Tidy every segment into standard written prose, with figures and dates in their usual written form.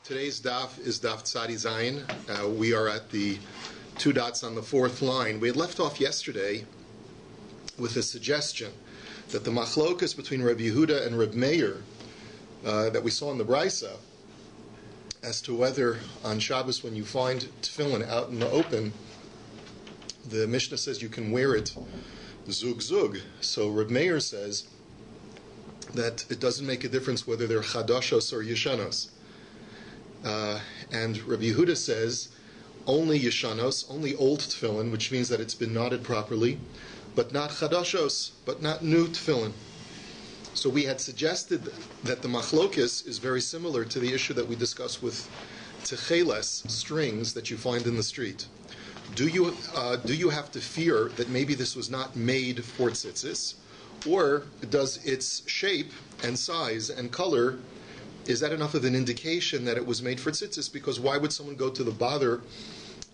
Today's DAF is DAF Tzadi Zayin. We are at the 2 dots on the 4th line. We had left off yesterday with a suggestion that the machlokas between Rabbi Yehuda and Reb Meir that we saw in the Brisa as to whether on Shabbos when you find tefillin out in the open, the Mishnah says you can wear it zug zug. So Reb Meir says that it doesn't make a difference whether they're chadashos or yeshanos. And Rabbi Yehuda says only yeshanos, only old tefillin, which means that it's been knotted properly, but not chadashos, but not new tefillin. So we had suggested that the machlokis is very similar to the issue that we discussed with techeles, strings that you find in the street. Do you have to fear that maybe this was not made for tzitzis, or does its shape and size and color, is that enough of an indication that it was made for tzitzis? Because why would someone go to the bother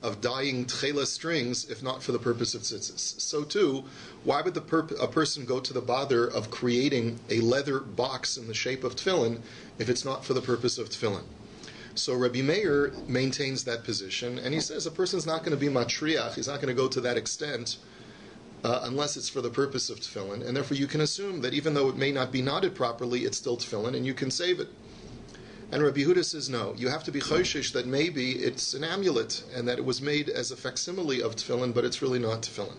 of dyeing tcheles strings if not for the purpose of tzitzis? So too, why would a person go to the bother of creating a leather box in the shape of tefillin if it's not for the purpose of tefillin? So Rabbi Meir maintains that position, and he says a person's not going to be matriach, he's not going to go to that extent unless it's for the purpose of tefillin, and therefore you can assume that even though it may not be knotted properly, it's still tefillin, and you can save it. And Rabbi Yehuda says no, you have to be choshish that maybe it's an amulet, and that it was made as a facsimile of tefillin, but it's really not tefillin.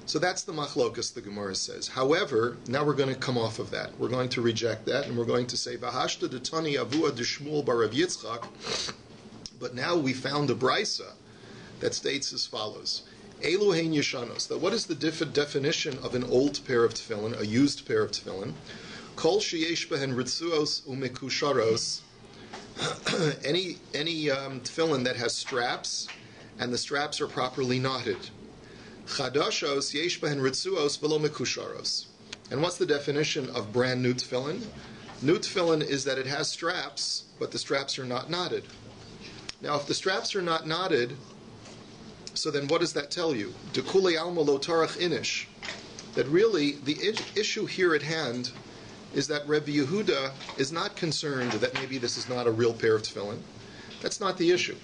So that's the machlokas, the Gemara says. However, now we're going to come off of that. We're going to reject that, and we're going to say, V'hashta d'tani avua d'shmuel bar Rav Yitzchak. But now we found a brisa that states as follows. Elu hein yeshanos. That what is the definition of an old pair of tefillin, a used pair of tefillin? Kol sheyesh behen ritzuos umekusharos. Any tefillin that has straps, and the straps are properly knotted. Chadashos yesh behen ritzuos v'lo mekusharos. And what's the definition of brand new tefillin? New tefillin is that it has straps, but the straps are not knotted. Now, if the straps are not knotted, so then what does that tell you? Dekule alma lo tarach inish. That really, the issue here at hand is that Rabbi Yehuda is not concerned that maybe this is not a real pair of tefillin. That's not the issue.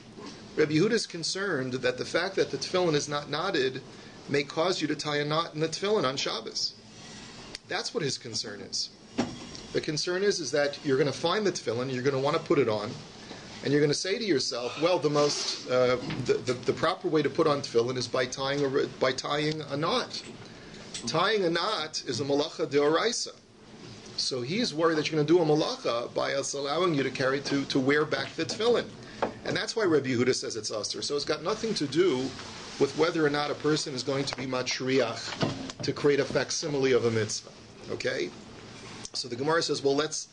Rabbi Yehuda is concerned that the fact that the tefillin is not knotted may cause you to tie a knot in the tefillin on Shabbos. That's what his concern is. The concern is that you're going to find the tefillin, you're going to want to put it on, and you're going to say to yourself, well, the proper way to put on tefillin is by tying a knot. Tying a knot is a malacha deoraisa. So he's worried that you're going to do a malacha by us allowing you to wear back the tefillin. And that's why Rabbi Yehuda says it's usher. So it's got nothing to do with whether or not a person is going to be matriach to create a facsimile of a mitzvah. Okay? So the Gemara says, well, let's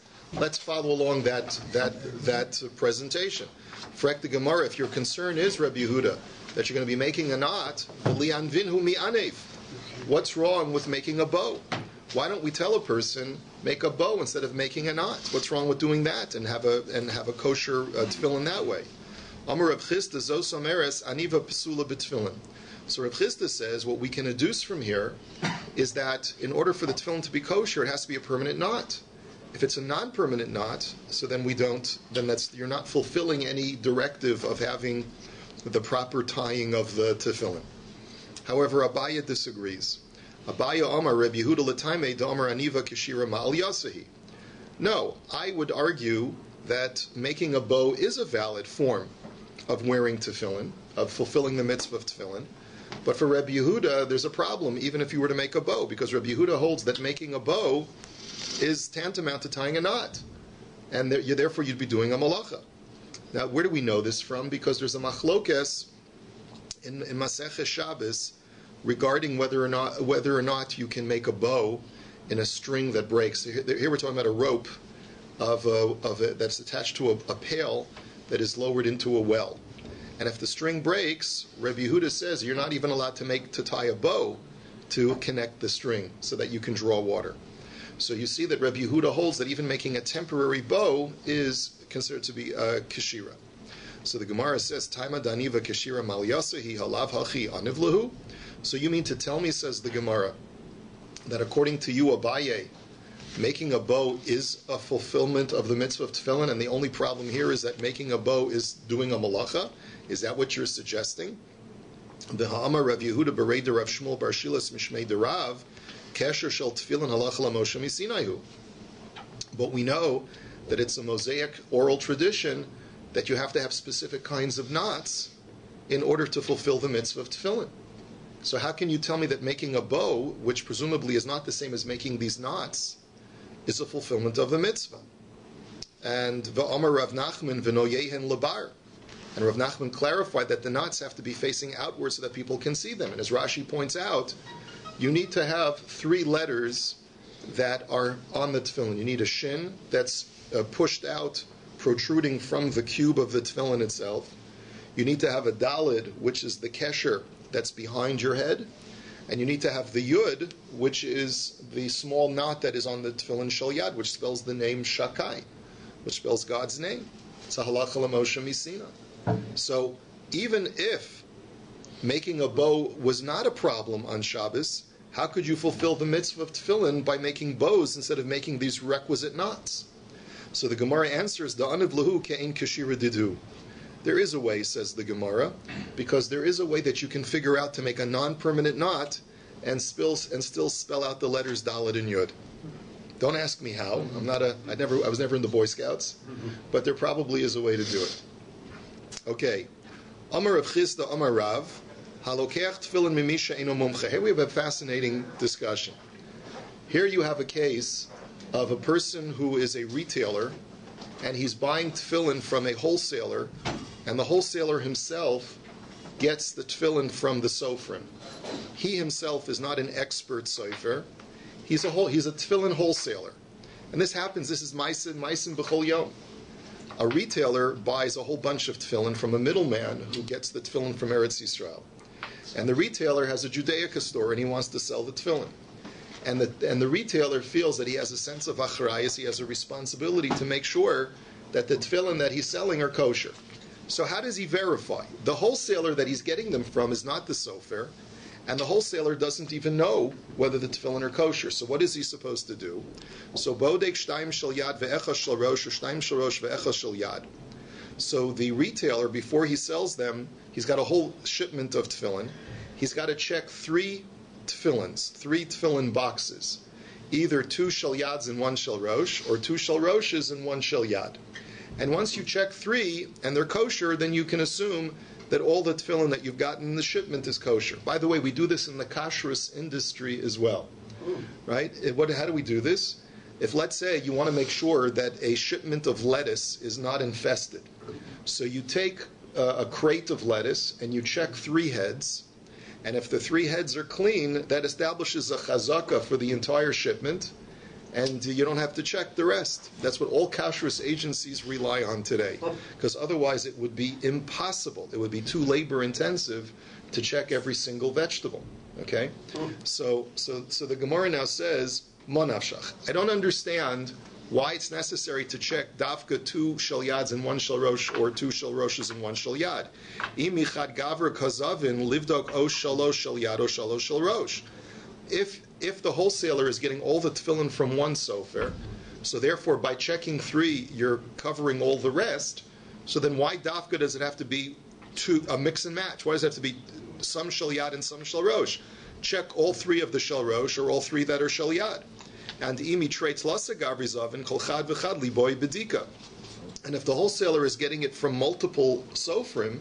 follow along that presentation. Frek the Gemara, if your concern is, Rabbi Yehuda, that you're going to be making a knot, what's wrong with making a bow? Why don't we tell a person, make a bow instead of making a knot? What's wrong with doing that and have a kosher tefillin that way? Amar Reb Chisda zos omeres aniva pesula b'tefillin. So Reb Chisda says what we can deduce from here is that in order for the tefillin to be kosher, it has to be a permanent knot. If it's a non-permanent knot, so then you're not fulfilling any directive of having the proper tying of the tefillin. However, Abaya disagrees. Abaya Amar Reb Yehuda l'taimei d'Amar aniva kishira ma'al yasahi. No, I would argue that making a bow is a valid form of wearing tefillin, of fulfilling the mitzvah of tefillin. But for Rabbi Yehuda, there's a problem even if you were to make a bow, because Rabbi Yehuda holds that making a bow is tantamount to tying a knot, and therefore you'd be doing a malacha. Now, where do we know this from? Because there's a machlokes in Maseches Shabbos regarding whether or not you can make a bow in a string that breaks. Here we're talking about a rope that's attached to a pail that is lowered into a well. And if the string breaks, Rabbi Yehuda says you're not even allowed to tie a bow to connect the string so that you can draw water. So you see that Rabbi Yehuda holds that even making a temporary bow is considered to be kashira. So the Gemara says, Taima daniva kashira mal yasahi halav hachi anivlahu. So you mean to tell me, says the Gemara, that according to you, Abaye, making a bow is a fulfillment of the mitzvah of tefillin, and the only problem here is that making a bow is doing a malacha? Is that what you're suggesting? The Ha'amar Rav Yehuda Berei de Rav Shmuel Bar Shilas Mishmei de Rav Kesher Shel Tefillin Halacha LaMoshe Misinayu. But we know that it's a Mosaic oral tradition that you have to have specific kinds of knots in order to fulfill the mitzvah of tefillin. So how can you tell me that making a bow, which presumably is not the same as making these knots, is a fulfillment of the mitzvah? And V'amar Rav Nachman V'no Yehen Labar. And Rav Nachman clarified that the knots have to be facing outwards so that people can see them. And as Rashi points out, you need to have 3 letters that are on the tefillin. You need a shin that's pushed out, protruding from the cube of the tefillin itself. You need to have a dalid, which is the kesher that's behind your head. And you need to have the yud, which is the small knot that is on the tefillin shel yad, which spells the name Shakai, which spells God's name. It's a halacha l'Moshe Misina. So even if making a bow was not a problem on Shabbos, how could you fulfill the mitzvah of tefillin by making bows instead of making these requisite knots? So the Gemara answers, "Da'anav lahu ke'ein kashira didu." There is a way, says the Gemara, because there is a way that you can figure out to make a non-permanent knot and still spell out the letters Dalet and Yud. Don't ask me how. I was never in the Boy Scouts, but there probably is a way to do it. Okay. Amar Rav Chisda Amar Rav, halokeach tefillin mimisha eino mumche. Here we have a fascinating discussion. Here you have a case of a person who is a retailer, and he's buying tefillin from a wholesaler, and the wholesaler himself gets the tefillin from the sofrim. He himself is not an expert sofer. He's a tefillin wholesaler. And this is maisin b'chol yom. A retailer buys a whole bunch of tefillin from a middleman who gets the tefillin from Eretz Yisrael. And the retailer has a Judaica store and he wants to sell the tefillin. And the retailer feels that he has a sense of achrayus, he has a responsibility to make sure that the tefillin that he's selling are kosher. So how does he verify? The wholesaler that he's getting them from is not the sofer, and the wholesaler doesn't even know whether the tefillin are kosher. So what is he supposed to do? So bodek shtaim shel yad ve'echas shel rosh, or shtaim shel rosh ve'echas shel yad. So the retailer, before he sells them, he's got a whole shipment of tefillin. He's got to check 3 tefillins, 3 tefillin boxes, either 2 shel yads and 1 shel rosh, or 2 shel roshes and 1 shel yad. And once you check 3 and they're kosher, then you can assume that all the tefillin that you've gotten in the shipment is kosher. By the way, we do this in the kashrus industry as well, right? How do we do this? If, let's say, you want to make sure that a shipment of lettuce is not infested, so you take a crate of lettuce and you check 3 heads, and if the 3 heads are clean, that establishes a chazaka for the entire shipment, and you don't have to check the rest. That's what all kashrus agencies rely on today, because otherwise it would be impossible. It would be too labor intensive to check every single vegetable. Okay, so the Gemara now says, Monafshach. I don't understand why it's necessary to check dafka 2 shel yads and 1 shel rosh, or 2 shel roshes and 1 shel yad. Imichad gavra kazavin livdok o shalosh shel yad o shalosh shel rosh. If the wholesaler is getting all the tefillin from one sofer, so therefore by checking 3 you're covering all the rest, so then why dafka does it have to be a mix and match? Why does it have to be some shel yad and some shel rosh? Check all 3 of the shel rosh, or all 3 that are shel yad. And imi traits lasa gavrizavin kol chad v'chad liboy bedika. And if the wholesaler is getting it from multiple sofrim,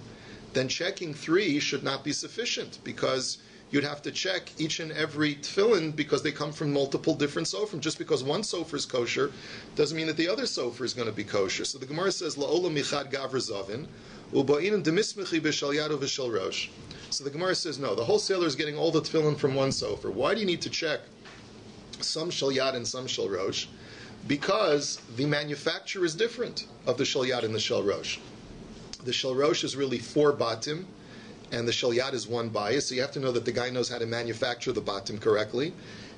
then checking 3 should not be sufficient, because you'd have to check each and every tefillin because they come from multiple different sofrim. Just because one sofer is kosher doesn't mean that the other sofer is going to be kosher. So the Gemara says, La'olam michad gavrizavin u'ba'inam demismichi b'shal yad v'shal rosh. So the Gemara says, no, the wholesaler is getting all the tefillin from one sofer. Why do you need to check some shel yad and some shel rosh? Because the manufacture is different of the shel yad and the shel rosh. The shel rosh is really 4 batim, and the shel yad is 1 bias. So you have to know that the guy knows how to manufacture the batim correctly.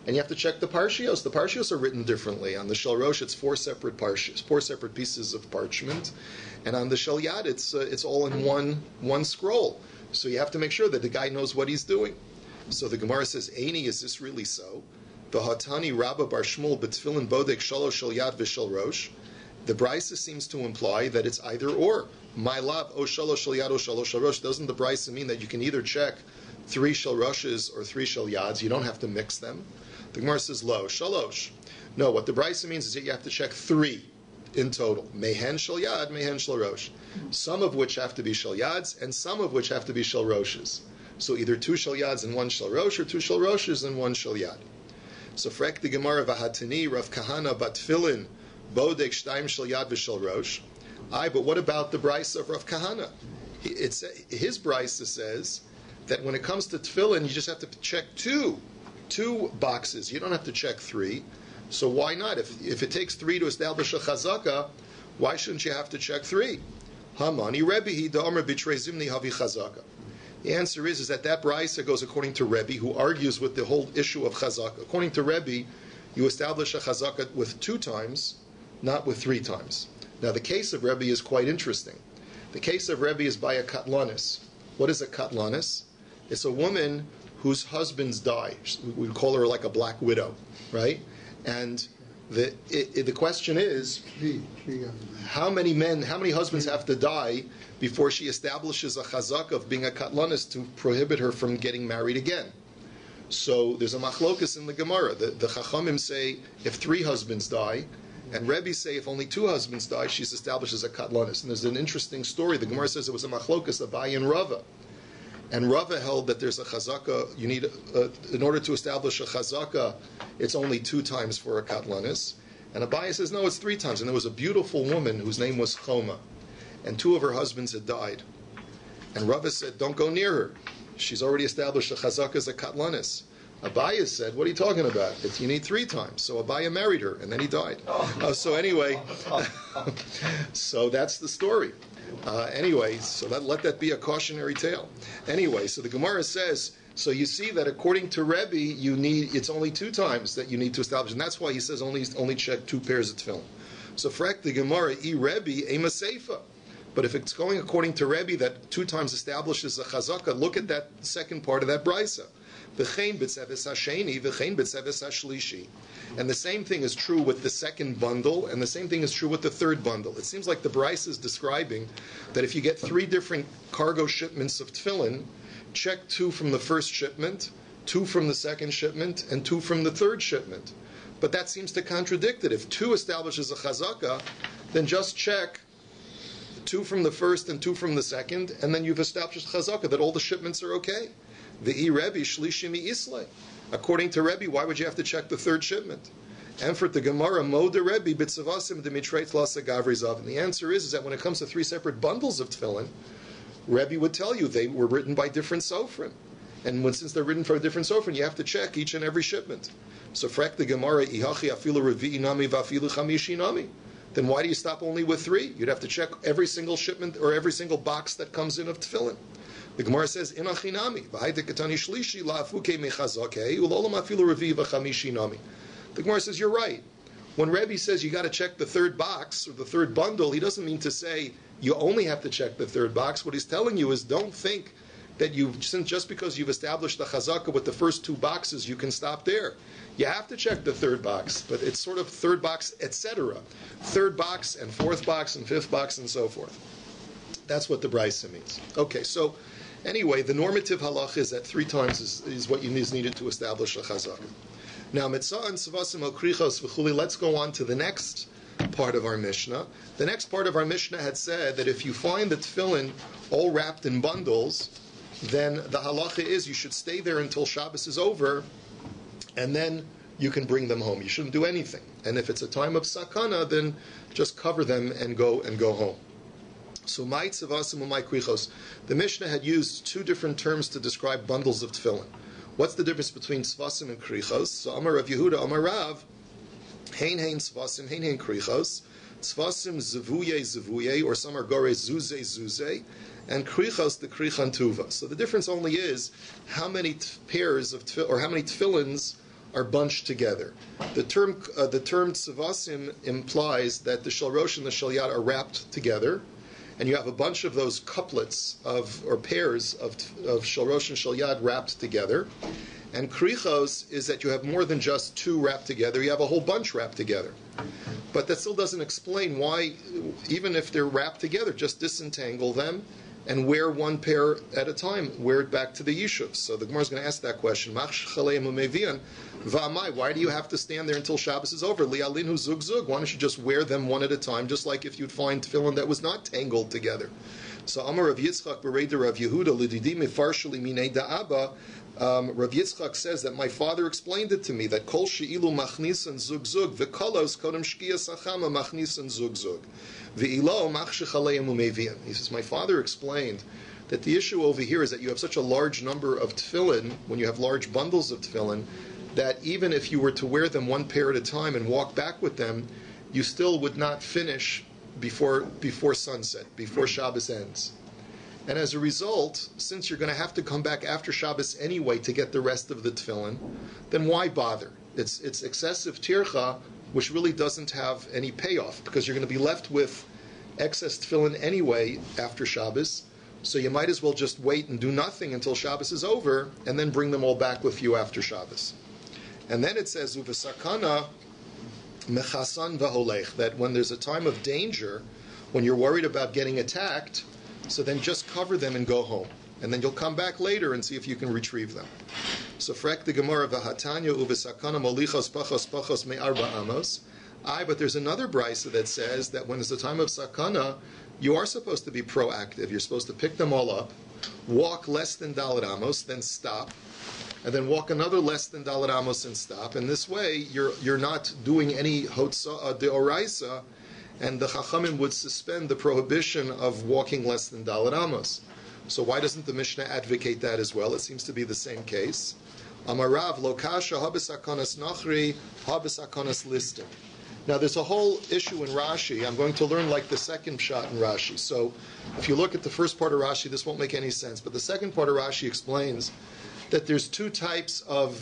And you have to check the parshios. The parshios are written differently. On the shel rosh, it's 4 separate parshios, 4 separate pieces of parchment. And on the shel yad, it's all in one scroll. So you have to make sure that the guy knows what he's doing. So the Gemara says, Eini, is this really so? V'hatani Rabba bar Shmuel b'tfilin bodek shalosh shel yad v'shel rosh. The Brisa seems to imply that it's either or. My love, o shalosh shel yad o shalosh shel rosh. Doesn't the Brisa mean that you can either check 3 shel roshes or 3 shel yads? You don't have to mix them. The Gemara says lo shalosh. No, what the Brisa means is that you have to check 3 in total. Mehen shel yad, mehen shel rosh. Some of which have to be shel yads, and some of which have to be shel roshes. So either 2 shel yads and 1 shel rosh, or 2 shel roshes and 1 shel yad. So frek the Gemara v'hatani Rav Kahana batfilin bodek shtaim shel yad v'shel rosh. But what about the Brisa of Rav Kahana? His Brisa says that when it comes to tefillin, you just have to check two boxes. You don't have to check 3. So why not? If it takes 3 to establish a chazaka, why shouldn't you have to check 3? Hamani Rebbe da'amar bitrei zimni havi chazaka. The answer is that Brisa goes according to Rabbi, who argues with the whole issue of chazaka. According to Rabbi, you establish a chazaka with 2 times, not with 3 times. Now the case of Rabbi is quite interesting. The case of Rabbi is by a katlanis. What is a katlanis? It's a woman whose husbands die. We call her like a black widow, right? And the question is, how many husbands have to die before she establishes a chazak of being a katlanis to prohibit her from getting married again? So there's a machlokas in the Gemara. The Chachamim say if 3 husbands die, and Rebbe say if only 2 husbands die, she's established as a katlanis. And there's an interesting story. The Gemara says it was a machlokas, Abai and Rava. And Rava held that there's a chazaka, you need, in order to establish a chazaka, it's only 2 times for a katlanis. And Abai says, no, it's 3 times. And there was a beautiful woman whose name was Choma, and 2 of her husbands had died. And Rava said, don't go near her. She's already established a chazaka as a katlanis. Abai said, what are you talking about? You need 3 times. So Abai married her, and then he died. So anyway, so that's the story. So let that be a cautionary tale. Anyway, so the Gemara says, so you see that according to Rebbe, it's only 2 times that you need to establish, and that's why he says only check 2 pairs of tefillin. So frek the Gemara, Rebbe, ema seifa. But if it's going according to Rebbe that 2 times establishes a chazaka, look at that second part of that brisa. V'chein b'tzeves hasheni, v'chein b'tzeves hashlishi. And the same thing is true with the second bundle, and the same thing is true with the third bundle. It seems like the brisa is describing that if you get 3 different cargo shipments of tefillin, check 2 from the first shipment, 2 from the second shipment, and 2 from the third shipment. But that seems to contradict it. If 2 establishes a chazaka, then just check 2 from the first and 2 from the second, and then you've established chazaka that all the shipments are okay. The Rebbe shlishimi islay. According to Rebbe, why would you have to check the third shipment? And for the Gemara, Moda Rebbe bitzavasim demitreit lasa gavrizav. And the answer is that when it comes to 3 separate bundles of tefillin, Rebbe would tell you they were written by different sofrim. And since they're written for a different sofrim, you have to check each and every shipment. So frek the Gemara, ihachi afilu revi'i nami v'afilu chamishi nami. Then why do you stop only with 3? You'd have to check every single shipment or every single box that comes in of tefillin. The Gemara says, "Inachinami v'hayde katani shlishi la'afuke mechazake u'lolam afilu revi'i v'chamishi nami." The Gemara says, you're right. When Rebbe says you got to check the third box or the third bundle, he doesn't mean to say you only have to check the third box. What he's telling you is don't think that just because you've established the chazaka with the first 2 boxes, you can stop there. You have to check the third box, but it's sort of third box, etc. Third box and 4th box and 5th box and so forth. That's what the brisa means. Okay, so anyway, the normative halach is that 3 times is what is needed to establish a chazaka. Now, mitzvah and savasim al krichos v'chuli. Let's go on to the next part of our Mishnah. The next part of our Mishnah had said that if you find the tefillin all wrapped in bundles, then the halacha is you should stay there until Shabbos is over, and then you can bring them home. You shouldn't do anything. And if it's a time of sakana, then just cover them and go home. So my tzavasim u'may krichos. The Mishnah had used 2 different terms to describe bundles of tefillin. What's the difference between tzvasim and krichos? So Amar Rav Yehuda, Amar Rav, hein tzvasim, hein krichos. Tzvasim zevuye, or some are gore zuze, and krichos the krichan tuva. So the difference only is how many pairs of or how many tefillins are bunched together. The term tzvasim implies that the shalrosh and the shalyat are wrapped together, and you have a bunch of those couplets or pairs of shalrosh and shalyat wrapped together. And krichos is that you have more than just two wrapped together, you have a whole bunch wrapped together. But that still doesn't explain why, even if they're wrapped together, just disentangle them and wear one pair at a time, wear it back to the yishuv. So the Gemara is going to ask that question. Why do you have to stand there until Shabbos is over? Why don't you just wear them one at a time, just like if you'd find tefillin that was not tangled together? So Amar Rav Yitzchak Bereda Rav Yehuda Lididi Mefarshali Minei Da'aba. Rav Yitzchak says that my father explained it to me that kol she'ilu machnisan zug zug v'kolos kodem shkia sachama machnisan zug zug v'ilo machshich aleim umevian. He says my father explained that the issue over here is that you have such a large number of tefillin, when you have large bundles of tefillin, that even if you were to wear them one pair at a time and walk back with them, you still would not finish before sunset, before Shabbos ends. And as a result, since you're going to have to come back after Shabbos anyway to get the rest of the tefillin, then why bother? It's excessive tircha, which really doesn't have any payoff, because you're going to be left with excess tefillin anyway after Shabbos, so you might as well just wait and do nothing until Shabbos is over, and then bring them all back with you after Shabbos. And then it says, Uvesakana mechasan v'holech, that when there's a time of danger, when you're worried about getting attacked, so then just cover them and go home. And then you'll come back later and see if you can retrieve them. So frek the Gemara v'hatanya uvesakana molichos pachos pachos me'arba amos. But there's another brisa that says that when it's a time of sakana, you are supposed to be proactive. You're supposed to pick them all up, walk less than dalet amos, then stop, and then walk another less than dalet amos and stop. And this way, you're not doing any hotza deoraisa, and the Chachamim would suspend the prohibition of walking less than dalet amos. So why doesn't the Mishnah advocate that as well? It seems to be the same case. Amarav lo kasha habesakanas nachri habesakanas listim. Now there's a whole issue in Rashi. I'm going to learn like the second shot in Rashi. So if you look at the first part of Rashi, this won't make any sense. But the second part of Rashi explains that there's two types of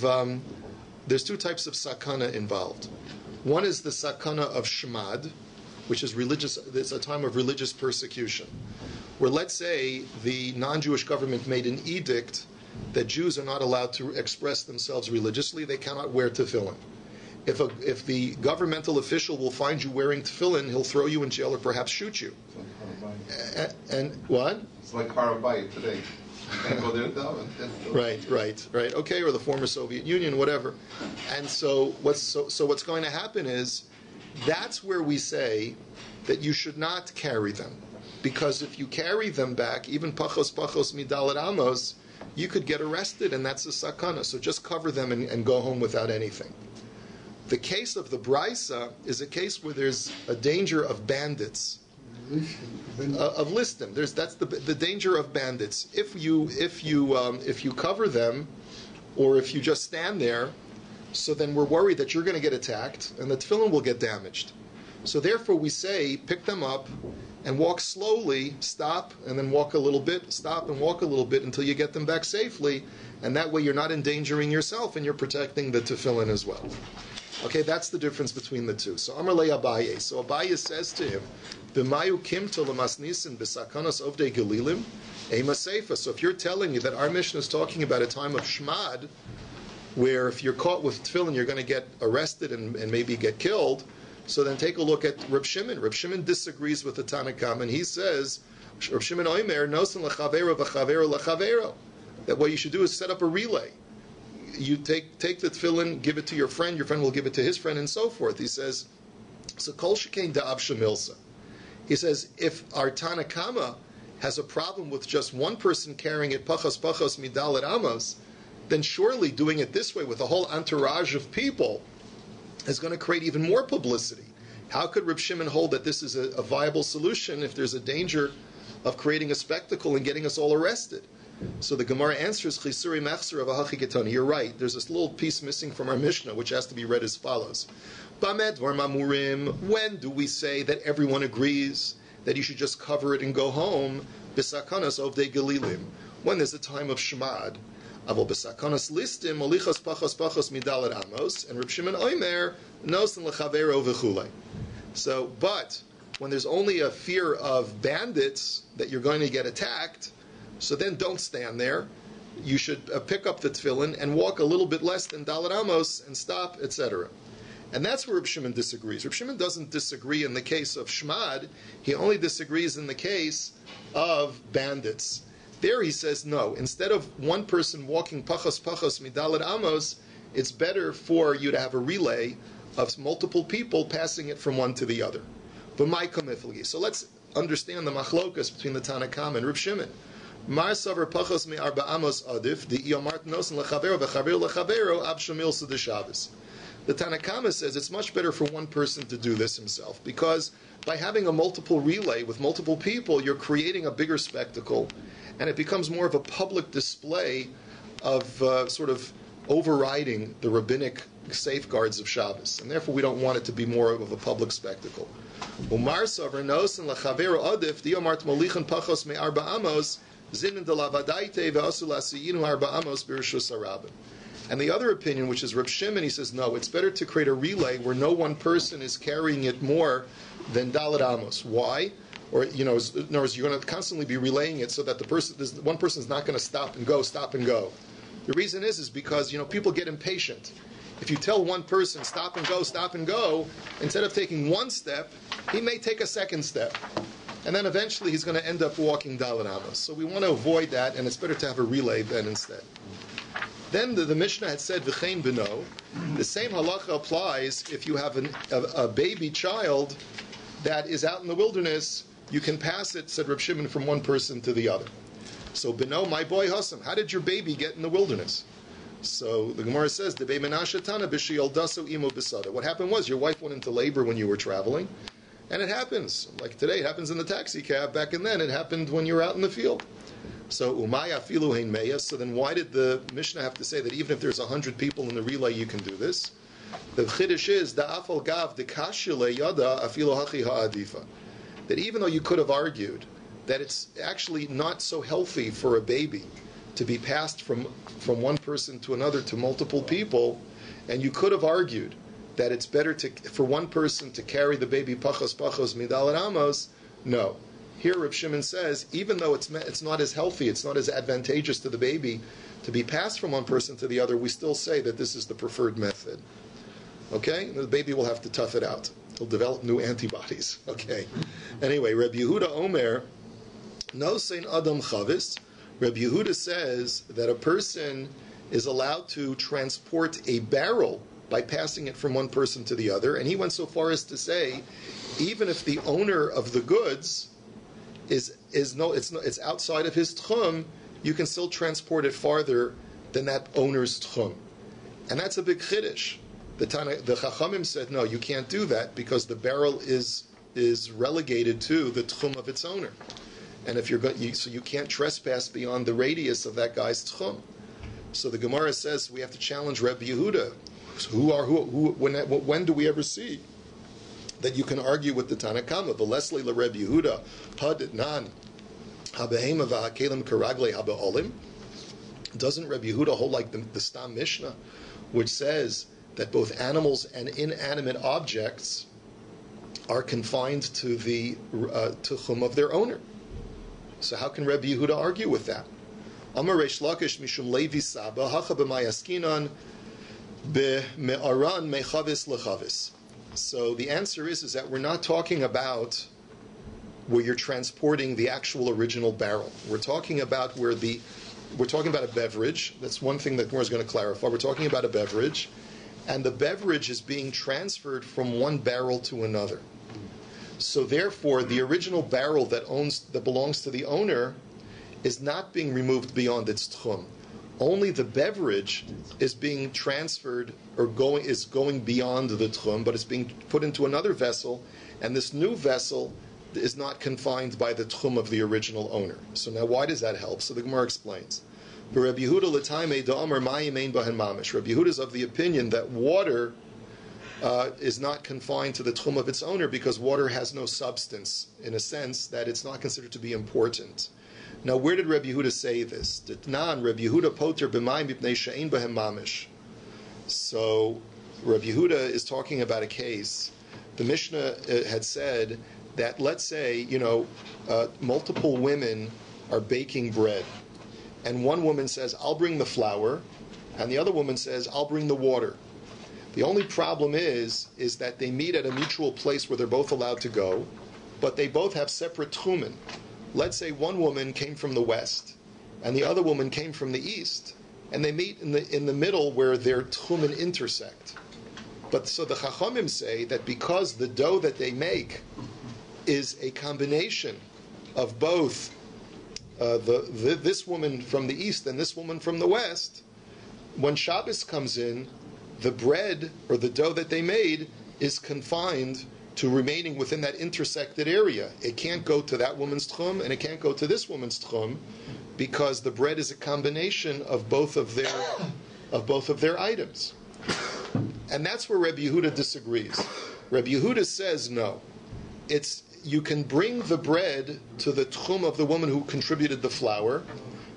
sakana involved. One is the sakana of shmad, which is religious. It's a time of religious persecution, where let's say the non-Jewish government made an edict that Jews are not allowed to express themselves religiously. They cannot wear tefillin. If the governmental official will find you wearing tefillin, he'll throw you in jail or perhaps shoot you. And what? It's like BAYT today. Right. Okay, or the former Soviet Union, whatever. And so what's going to happen is, that's where we say that you should not carry them, because if you carry them back, even pachos midalet amos, you could get arrested, and that's a sakana. So just cover them and go home without anything. The case of the brisa is a case where there's a danger of bandits, of listim. That's the danger of bandits. If you cover them, or if you just stand there, so then we're worried that you're going to get attacked and the tefillin will get damaged. So therefore we say, pick them up and walk slowly, stop, and then walk a little bit, stop and walk a little bit until you get them back safely, and that way you're not endangering yourself and you're protecting the tefillin as well. Okay, that's the difference between the two. So Amar le Abaye. So Abaye says to him, B'mayu kimta l'masnisin b'sakanos ovdei galilim ema seifa. So if you're telling me that our mission is talking about a time of shmad, where if you're caught with tefillin, you're going to get arrested and maybe get killed, so then take a look at Reb Shimon. Reb Shimon disagrees with the Tanakam, and he says, Reb Shimon Oimer, nosen l'chavero v'chavero l'chavero, that what you should do is set up a relay. You take the tefillin, give it to your friend will give it to his friend, and so forth. He says, so kol shekain da'av shemilsa. He says, if our Tanakama has a problem with just one person carrying it, pachos midalet amos, then surely doing it this way with a whole entourage of people is going to create even more publicity. How could Reb Shimon hold that this is a viable solution if there's a danger of creating a spectacle and getting us all arrested? So the Gemara answers, Chisuri machzor avahachi ketoni. You're right. There's this little piece missing from our Mishnah, which has to be read as follows. Bamed var mamurim. When do we say that everyone agrees that you should just cover it and go home? B'sakanas ovdei galilim. When there's a time of shmad. Avol b'sakanas listim molichos pachos midalet amos, and Reb Shimon Oimer nosen lechavero v'chulei. So, but when there's only a fear of bandits that you're going to get attacked, so then don't stand there. you should pick up the tefillin and walk a little bit less than Dalet Amos and stop, etc. And that's where Reb Shimon disagrees. Reb Shimon doesn't disagree in the case of Shmad. He only disagrees in the case of bandits. There he says, no, instead of one person walking pachos midalet amos, it's better for you to have a relay of multiple people passing it from one to the other. So let's understand the machlokas between the Tanna Kama and Reb Shimon. Mar savar pachos mi arba amos adif, the iyomart nosen lechavero v'chavero lechavero ab shamil sede Shabbos. The Tanna Kama says it's much better for one person to do this himself, because by having a multiple relay with multiple people, you're creating a bigger spectacle, and it becomes more of a public display of sort of overriding the rabbinic safeguards of Shabbos, and therefore we don't want it to be more of a public spectacle. Umar savar nosen lechavero adif, the iyomart molichan pachos me arba amos, zinin de lavadaite ve'asu lasiyinu arba amos b'rishus harabim. And the other opinion, which is Reb Shimon, he says, no, it's better to create a relay where no one person is carrying it more than Dalet Amos. Why? Or, in other words, you're going to constantly be relaying it so that one person is not going to stop and go. The reason is because, people get impatient. If you tell one person, stop and go, instead of taking one step, he may take a second step. And then eventually he's going to end up walking Dalet Amos. So we want to avoid that, and it's better to have a relay then instead. Then the Mishnah had said, V'chein b'no, the same halacha applies if you have a baby child that is out in the wilderness, you can pass it, said Reb Shimon, from one person to the other. So, b'no, my boy Hassam, how did your baby get in the wilderness? So the Gemara says, Debei menashe tana b'sheyoldaso imo b'sada. What happened was your wife went into labor when you were traveling, and it happens. Like today, it happens in the taxi cab. Back then, it happened when you were out in the field. So umaya filu hein meya. So then, why did the Mishnah have to say that even if there's 100 people in the relay, you can do this? The chiddush is da'afal gav dekashile yada afilu hachi ha'adifa. That even though you could have argued that it's actually not so healthy for a baby to be passed from one person to another to multiple people, and you could have argued that it's better for one person to carry the baby pachos midalet amos. No. Here Reb Shimon says, even though it's not as healthy, it's not as advantageous to the baby to be passed from one person to the other, we still say that this is the preferred method. Okay? The baby will have to tough it out. He'll develop new antibodies. Okay. Anyway, Reb Yehuda Omer, no sein adam chavis. Reb Yehuda says that a person is allowed to transport a barrel by passing it from one person to the other, and he went so far as to say, even if the owner of the goods it's outside of his tchum, you can still transport it farther than that owner's tchum. And that's a big chiddush. The Chachamim said, no, you can't do that because the barrel is relegated to the tchum of its owner. And if so you can't trespass beyond the radius of that guy's tchum. So the Gemara says we have to challenge Rabbi Yehuda. When do we ever see that you can argue with the Tanna Kama? V'lesli l'Reb Yehuda had nan habehema v'hakelim karagle habeolim. Doesn't Reb Yehuda hold like the Stam Mishnah, which says that both animals and inanimate objects are confined to the tuchum of their owner? So how can Reb Yehuda argue with that? Amar Reish Lakish mishum Levi Saba hacha b'mayaskinan be'me'aran mechavis lechavis. So the answer is that we're not talking about where you're transporting the actual original barrel. We're talking about a beverage. That's one thing that Gemara is going to clarify. We're talking about a beverage, and the beverage is being transferred from one barrel to another. So therefore, the original barrel that belongs to the owner is not being removed beyond its tchum. Only the beverage is being transferred or going beyond the tchum, but it's being put into another vessel, and this new vessel is not confined by the tchum of the original owner. So now why does that help? So the Gemara explains. Rabbi Yehuda is of the opinion that water is not confined to the tchum of its owner because water has no substance, in a sense that it's not considered to be important. Now, where did Rabbi Yehuda say this? Rabbi Yehuda poter b'mayim mipnei she'ein b'hem mamish. So, Rabbi Yehuda is talking about a case. The Mishnah had said that, let's say, multiple women are baking bread, and one woman says, I'll bring the flour, and the other woman says, I'll bring the water. The only problem is that they meet at a mutual place where they're both allowed to go, but they both have separate tchumen. Let's say one woman came from the west, and the other woman came from the east, and they meet in the middle where their tchumen intersect. But so the Chachamim say that because the dough that they make is a combination of both this woman from the east and this woman from the west, when Shabbos comes in, the bread or the dough that they made is confined to remaining within that intersected area. It can't go to that woman's tchum and it can't go to this woman's tchum, because the bread is a combination of both of their items. And that's where Rabbi Yehuda disagrees. Rabbi Yehuda says no. You can bring the bread to the tchum of the woman who contributed the flour,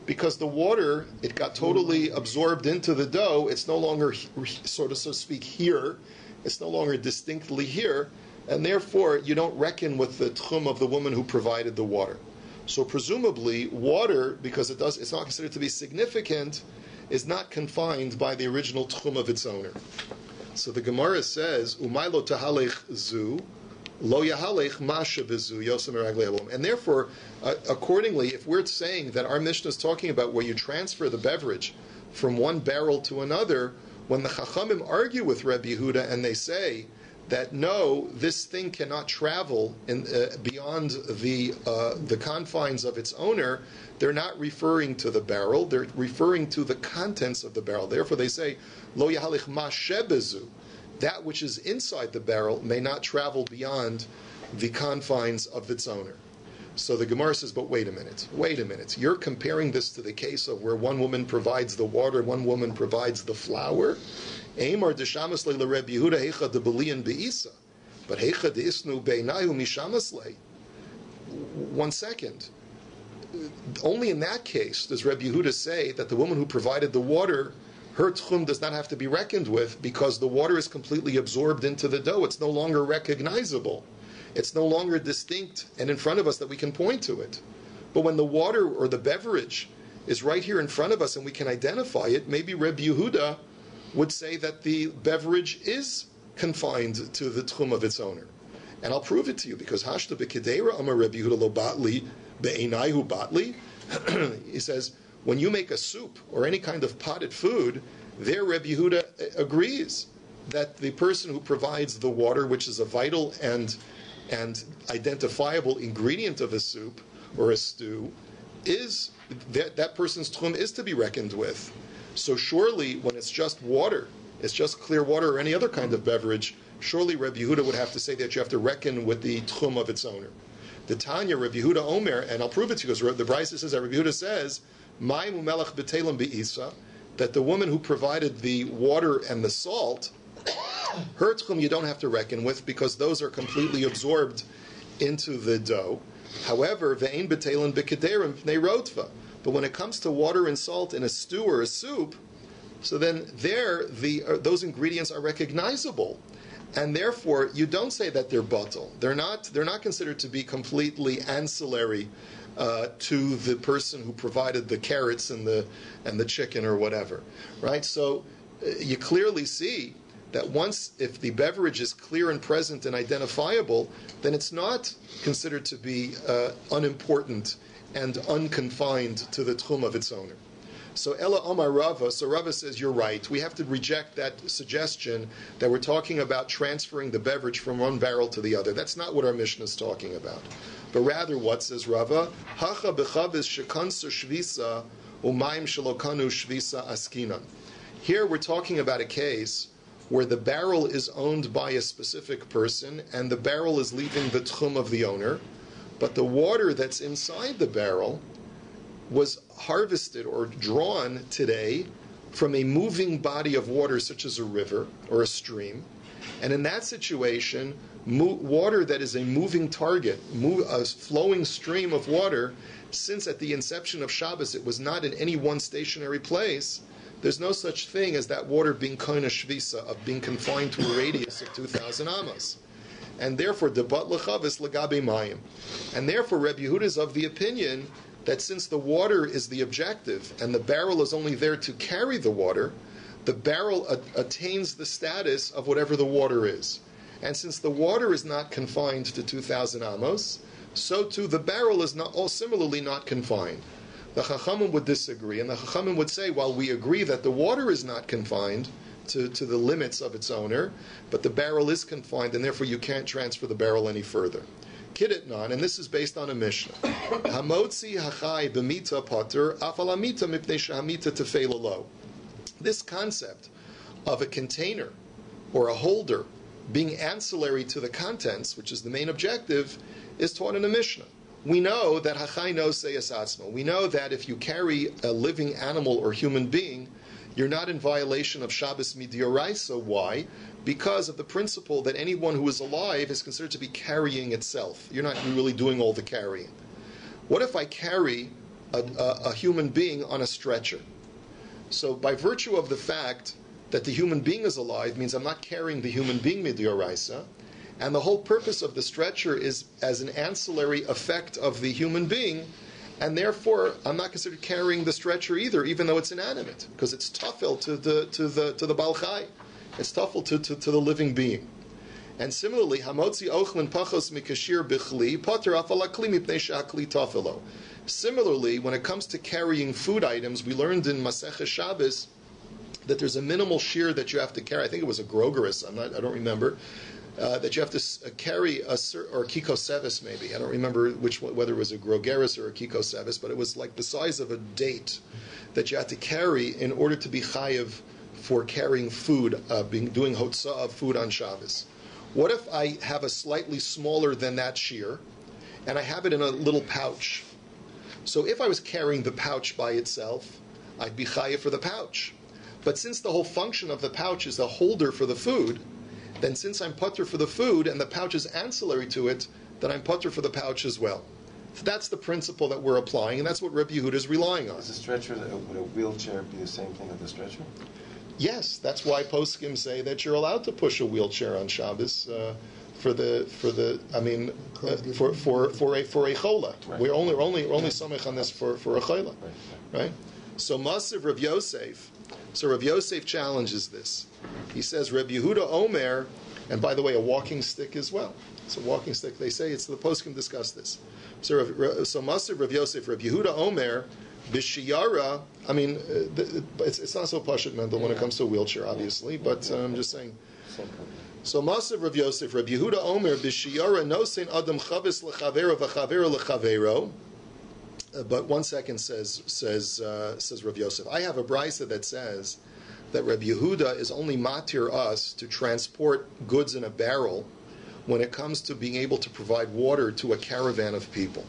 because the water, it got totally absorbed into the dough. It's no longer, so to speak, here. It's no longer distinctly here, and therefore you don't reckon with the tchum of the woman who provided the water. So presumably, water, because it's not considered to be significant, is not confined by the original tchum of its owner. So the Gemara says, "Umay lo tahalech zu, lo yahalech masha v'zu yosem eraglei halom." And therefore, accordingly, if we're saying that our Mishnah is talking about where you transfer the beverage from one barrel to another, when the Chachamim argue with Rabbi Yehuda and they say that no, this thing cannot travel beyond the confines of its owner, they're not referring to the barrel, they're referring to the contents of the barrel. Therefore they say, Lo yahalich ma shebezu, that which is inside the barrel may not travel beyond the confines of its owner. So the Gemara says, but wait a minute. You're comparing this to the case of where one woman provides the water, one woman provides the flour. Eimar deshamas le Rabbi Yehuda heicha de belian beisa, but heicha de isnu beinayu mishamas le. 1 second. Only in that case does Rabbi Yehuda say that the woman who provided the water, her tchum does not have to be reckoned with, because the water is completely absorbed into the dough. It's no longer recognizable. It's no longer distinct and in front of us that we can point to it. But when the water or the beverage is right here in front of us and we can identify it, maybe Rabbi Yehuda would say that the beverage is confined to the tchum of its owner. And I'll prove it to you, because Hashta b'kedera amar Rabbi Yehuda lo batli be'enayhu batli. He says, when you make a soup or any kind of potted food, there Rabbi Yehuda agrees that the person who provides the water, which is a vital and identifiable ingredient of a soup or a stew, is that person's tchum is to be reckoned with. So surely, when it's just water, it's just clear water or any other kind of beverage, surely Rabbi Yehuda would have to say that you have to reckon with the tchum of its owner. The Tanya, Rabbi Yehuda Omer, and I'll prove it to you, because the Brisa says that Rabbi Yehuda says, "Ma'im u'melech b'telim be'isa," that the woman who provided the water and the salt, her tchum you don't have to reckon with, because those are completely absorbed into the dough. However, ve'ein b'teilin b'kederim v'nei rotva. But when it comes to water and salt in a stew or a soup, so then there those ingredients are recognizable, and therefore you don't say that they're batal. They're not considered to be completely ancillary to the person who provided the carrots and the chicken or whatever, right? So you clearly see that once, if the beverage is clear and present and identifiable, then it's not considered to be unimportant and unconfined to the tchum of its owner. So Ella Omar Rava, so Rava says, you're right. We have to reject that suggestion that we're talking about transferring the beverage from one barrel to the other. That's not what our Mishnah is talking about. But rather, what says Rava? Hacha bechavis shekansa shvisa umayim shalokanu shvisa askinan. Here we're talking about a case where the barrel is owned by a specific person and the barrel is leaving the tchum of the owner, but the water that's inside the barrel was harvested or drawn today from a moving body of water such as a river or a stream. And in that situation, water that is a moving target, a flowing stream of water, since at the inception of Shabbos it was not in any one stationary place, there's no such thing as that water being koina shvisa, of being confined to a radius of 2,000 amas. And therefore, debat lechavis legabe mayim. And therefore, Rabbi Yehuda is of the opinion that since the water is the objective and the barrel is only there to carry the water, the barrel attains the status of whatever the water is. And since the water is not confined to 2,000 amos, so too the barrel is not similarly not confined. The Chachamim would disagree, and the Chachamim would say, while we agree that the water is not confined to the limits of its owner, but the barrel is confined, and therefore you can't transfer the barrel any further. Kiditnan, and this is based on a Mishnah. Hamotzi hachai b'mita pater afalamita mipnei shahamita tefela lo. This concept of a container or a holder being ancillary to the contents, which is the main objective, is taught in a Mishnah. We know that hachai no seyas atzmo. We know that if you carry a living animal or human being, you're not in violation of Shabbos midioraisa. Why? Because of the principle that anyone who is alive is considered to be carrying itself. You're not really doing all the carrying. What if I carry a human being on a stretcher? So by virtue of the fact that the human being is alive means I'm not carrying the human being midioraisa, and the whole purpose of the stretcher is as an ancillary effect of the human being, and therefore I'm not considered carrying the stretcher either, even though it's inanimate, because it's tafel to the Baal Chai. It's tafel to the living being. And similarly, hamotzi ochlin pachos mikashir bichli pater afalakli mipnei shakli tafelo. Similarly, when it comes to carrying food items, we learned in Masechah Shabbos that there's a minimal shear that you have to carry. I think it was a grogeris. I don't remember. That you have to carry or kikosevis maybe. I don't remember whether it was a grogeris or a kikosevis, but it was like the size of a date that you had to carry in order to be chayiv for carrying food, doing hotzah of food on Shabbos. What if I have a slightly smaller than that shear, and I have it in a little pouch? So if I was carrying the pouch by itself, I'd be chayiv for the pouch. But since the whole function of the pouch is a holder for the food, then since I'm putter for the food and the pouch is ancillary to it, then I'm putter for the pouch as well. So that's the principle that we're applying, and that's what Rabbi Yehuda is relying on. Is a stretcher, would a wheelchair be the same thing as a stretcher? Yes, that's why poskim say that you're allowed to push a wheelchair on Shabbos for a chola. Right. We're only samech on this for a chola, right? So Masiv Rav Yosef. So Rav Yosef challenges this. He says Rabbi Yehuda Omer, and by the way, a walking stick as well. It's a walking stick. They say it's the poskim discuss this. So Masiv Rav Yosef, Rabbi Yehuda Omer, Bishiyara. I mean, it's not so pashut Mendel when it comes to a wheelchair, obviously, but I'm just saying. So Masiv Rav Yosef, Rabbi Yehuda Omer, Bishiyara nosein adam chavis lechavero v'chavero lechavero. But 1 second says Rav Yosef. I have a brisa that says that Rabbi Yehuda is only matir us to transport goods in a barrel when it comes to being able to provide water to a caravan of people.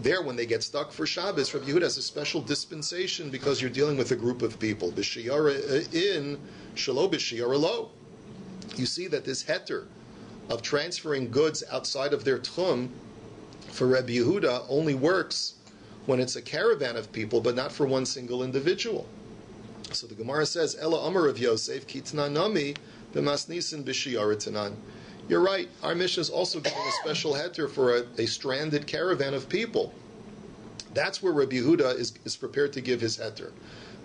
There, when they get stuck for Shabbos, Rabbi Yehuda has a special dispensation because you're dealing with a group of people. B'shiyara in, shalo b'shiyara lo. You see that this heter of transferring goods outside of their tchum for Rabbi Yehuda only works when it's a caravan of people, but not for one single individual. So the Gemara says, Ela Amar of Yosef, Kitna Nami, B'masnisin B'shiyaratanan. You're right, our mission is also giving a special heter for a stranded caravan of people. That's where Rabbi Yehuda is prepared to give his heter.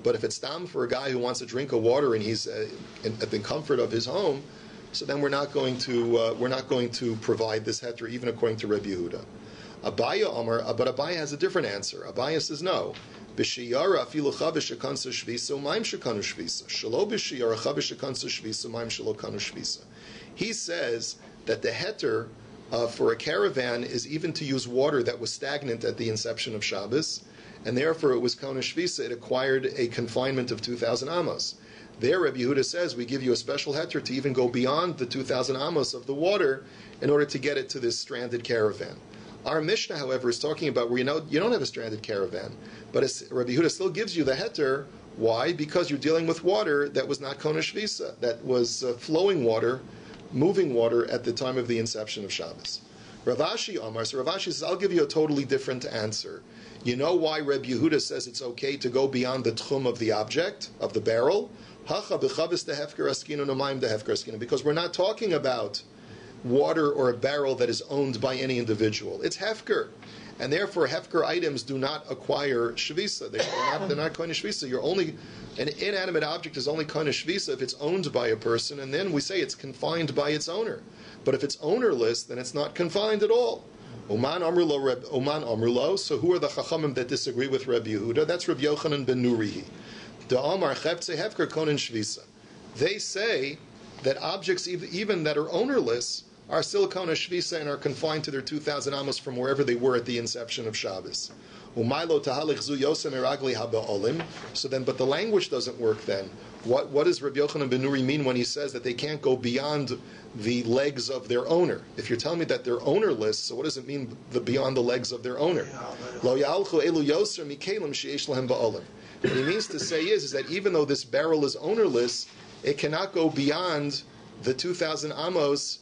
But if it's tam for a guy who wants a drink of water and he's at the comfort of his home, so then we're not going to provide this heter, even according to Rabbi Yehuda. Abaya Amar, but Abaya has a different answer. Abaya says no. B'shiyara afilu chavish shekansa shvisa u'mayim shekanu shvisa. Shalo b'shiyara chavish shekansa shvisa u'mayim shelo kanu shvisa. He says that the heter for a caravan is even to use water that was stagnant at the inception of Shabbos, and therefore it was kanu shvisa. It acquired a confinement of 2,000 amos. There, Rabbi Yehuda says we give you a special heter to even go beyond the 2,000 amos of the water in order to get it to this stranded caravan. Our Mishnah, however, is talking about where you don't have a stranded caravan, but Rabbi Yehuda still gives you the heter. Why? Because you're dealing with water that was not kona shvisa, that was flowing water, moving water at the time of the inception of Shabbos. Rav Ashi Amar, so Rav Ashi says, I'll give you a totally different answer. You know why Rabbi Yehuda says it's okay to go beyond the tchum of the object, of the barrel? Because we're not talking about water or a barrel that is owned by any individual. It's hefker. and therefore hefker items do not acquire shvisa. They're not koine shvisa. You're only an inanimate object is only koine shvisa if it's owned by a person, and then we say it's confined by its owner. But if it's ownerless, then it's not confined at all. Oman Amrulo. So who are the Chachamim that disagree with Rabbi Yehuda? That's Rabbi Yochanan ben Nurihi. The Amar Cheptze Hefker Konin Shvisa. They say that objects even that are ownerless are still Konin Shvisa and are confined to their 2,000 amos from wherever they were at the inception of Shabbos. Umaylo Tahalich Zu Yosem Eragli Haba'olim. So then, but the language doesn't work then. What does Rabbi Yochanan ben Nuri mean when he says that they can't go beyond the legs of their owner? If you're telling me that they're ownerless, so what does it mean beyond the legs of their owner? Lo ya'alchu elu yoser mikelim she'esh lahem ba'olim. What he means to say is that even though this barrel is ownerless, it cannot go beyond the 2,000 amos,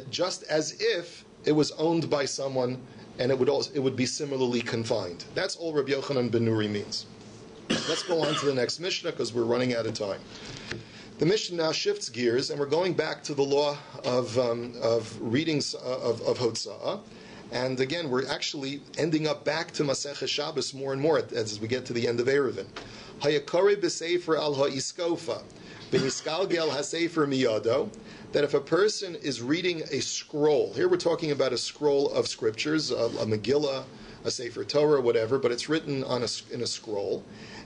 just as if it was owned by someone, and it would be similarly confined. That's all Rabbi Yochanan ben Nuri means. Let's go on to the next Mishnah because we're running out of time. The Mishnah now shifts gears, and we're going back to the law of readings of Hotza'ah. And again, we're actually ending up back to Masechah Shabbos more and more as we get to the end of Eruvin. Hayakore b'sefer al ha'iskofa b'niskalgel hasefer miyado. That if a person is reading a scroll, here we're talking about a scroll of scriptures, a Megillah, a Sefer Torah, whatever, but it's written in a scroll,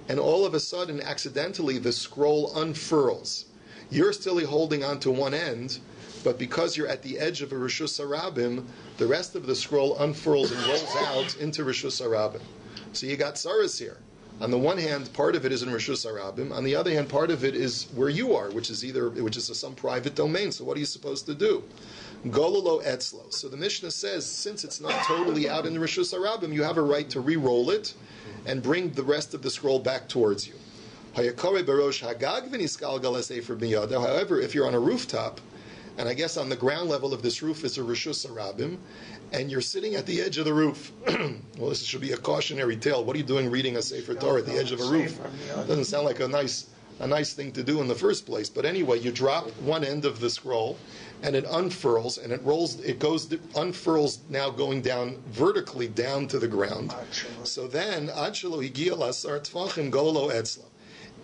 and all of a sudden, accidentally, the scroll unfurls. You're still holding on to one end, but because you're at the edge of a Rishus Harabim, the rest of the scroll unfurls and rolls out into Rishus Harabim. So you got Saras here. On the one hand, part of it is in Rishus Harabim. On the other hand, part of it is where you are, which is some private domain. So what are you supposed to do? Gololo etzlo. So the Mishnah says, since it's not totally out in the Rishus Harabim, you have a right to re-roll it and bring the rest of the scroll back towards you. However, if you're on a rooftop, and I guess on the ground level of this roof is a Rishus Harabim, and you're sitting at the edge of the roof. Well, this should be a cautionary tale. What are you doing reading a Sefer Torah at the edge of a roof? Doesn't sound like a nice thing to do in the first place. But anyway, you drop one end of the scroll, and it unfurls, and unfurls now going down vertically down to the ground. So then,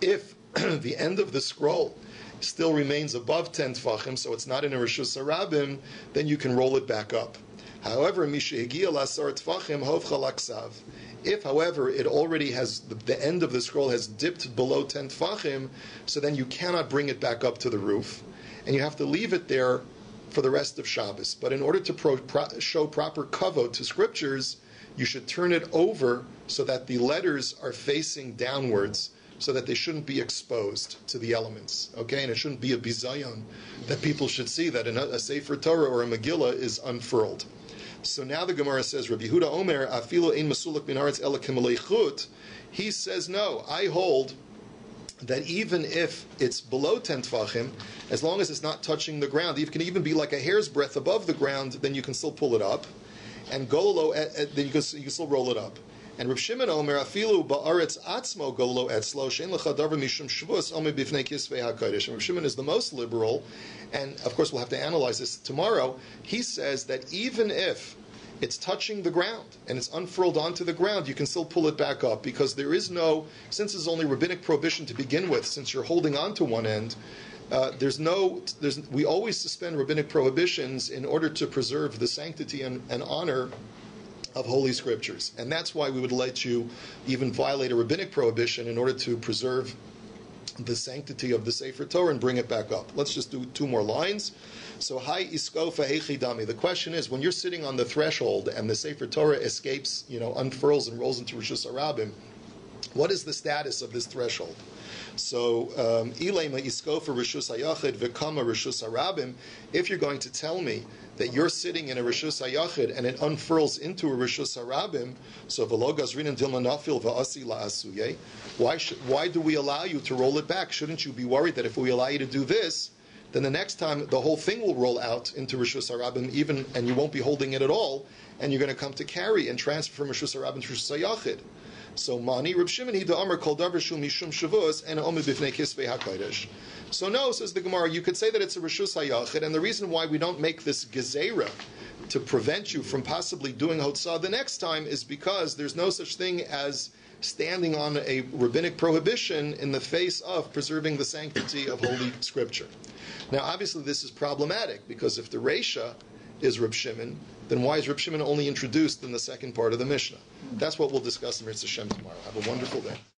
if the end of the scroll still remains above 10 tfachim, so it's not in a Rishus Harabim, then you can roll it back up. However, if, however, it already has, the end of the scroll has dipped below 10 tfachim, so then you cannot bring it back up to the roof, and you have to leave it there for the rest of Shabbos. But in order to show proper kavod to scriptures, you should turn it over so that the letters are facing downwards, so that they shouldn't be exposed to the elements, okay? And it shouldn't be a bizayon that people should see that a Sefer Torah or a Megillah is unfurled. So now the Gemara says, Rabbi Yehuda Omer, afilo ein masulak min haaretz ela k'malei. He says, no, I hold that even if it's below 10 tfachim, as long as it's not touching the ground, it can even be like a hair's breadth above the ground, then you can still pull it up. And gololo, then you can still roll it up. And Reb Shimon Omer, afilu ba'aretz atzmo gololo etzlo, shein lecha davar mishum shvus omer bifnei kisvei hakodesh. And Reb Shimon is the most liberal, and of course we'll have to analyze this tomorrow. He says that even if it's touching the ground and it's unfurled onto the ground, you can still pull it back up, because there is no, since there's only rabbinic prohibition to begin with, since you're holding on to one end, we always suspend rabbinic prohibitions in order to preserve the sanctity and honor of Holy Scriptures. And that's why we would let you even violate a rabbinic prohibition in order to preserve the sanctity of the Sefer Torah and bring it back up. Let's just do two more lines. So, Hai Iskofa Heichidami. The question is, when you're sitting on the threshold and the Sefer Torah escapes, unfurls and rolls into Rishus Harabim, what is the status of this threshold? So, Ilema Iskofa Rishus Hayachid V'kama Rishus Harabim. If you're going to tell me that you're sitting in a Rishus Hayachid and it unfurls into a Rishus Harabim, so V'lo Gazrin and Dilma Nafil V'asi La'asuye, why do we allow you to roll it back? Shouldn't you be worried that if we allow you to do this, then the next time the whole thing will roll out into Rishus Harabim, and you won't be holding it at all, and you're going to come to carry and transfer from Rishus Harabim to Rishus Hayachid. So Mani Reb Shimon he da'amar kol davar shu mishum shavus and omer bifnei kisvei hakodesh. So no, says the Gemara, you could say that it's a Rishus Hayachid, and the reason why we don't make this gezerah to prevent you from possibly doing Hotzah the next time is because there's no such thing as standing on a rabbinic prohibition in the face of preserving the sanctity of Holy Scripture. Now, obviously, this is problematic, because if the Reisha is Reb Shimon, then why is Reb Shimon only introduced in the second part of the Mishnah? That's what we'll discuss in Mitzvah Shem tomorrow. Have a wonderful day.